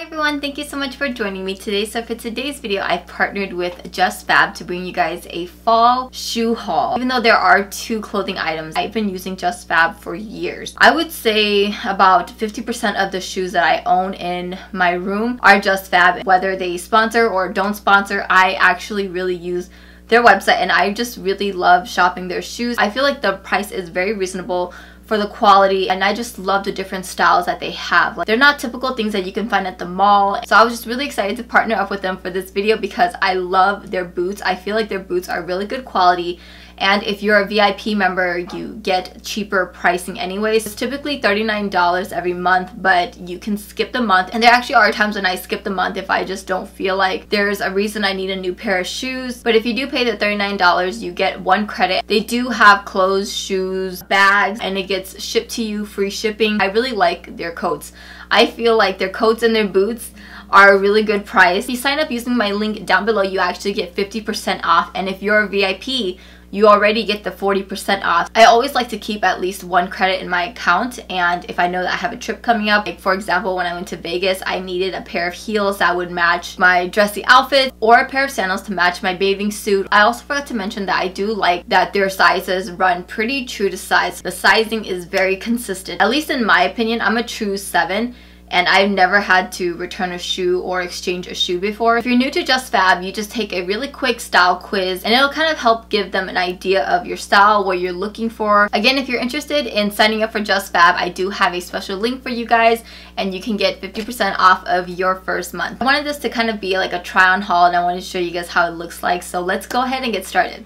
everyone, thank you so much for joining me today. So for today's video, I've partnered with JustFab to bring you guys a fall shoe haul. Even though there are two clothing items, I've been using JustFab for years. I would say about 50% of the shoes that I own in my room are JustFab. Whether they sponsor or don't sponsor, I actually really use their website and I just really love shopping their shoes. I feel like the price is very reasonable for the quality, and I just love the different styles that they have. Like, they're not typical things that you can find at the mall. So I was just really excited to partner up with them for this video because I love their boots. I feel like their boots are really good quality, and if you're a VIP member, you get cheaper pricing anyways. It's typically $39 every month, but you can skip the month. And there actually are times when I skip the month if I just don't feel like there's a reason I need a new pair of shoes. But if you do pay the $39, you get 1 credit. They do have clothes, shoes, bags, and it gets shipped to you, free shipping. I really like their coats. I feel like their coats and their boots are a really good price. If you sign up using my link down below, you actually get 50% off. And if you're a VIP, you already get the 40% off. I always like to keep at least 1 credit in my account, and if I know that I have a trip coming up, like for example when I went to Vegas, I needed a pair of heels that would match my dressy outfit or a pair of sandals to match my bathing suit. I also forgot to mention that I do like that their sizes run pretty true to size. The sizing is very consistent. At least in my opinion, I'm a true 7. And I've never had to return a shoe or exchange a shoe before. If you're new to JustFab, you just take a really quick style quiz and it'll kind of help give them an idea of your style, what you're looking for. Again, if you're interested in signing up for JustFab, I do have a special link for you guys and you can get 50% off of your first month. I wanted this to kind of be like a try on haul and I wanted to show you guys how it looks like. So let's go ahead and get started.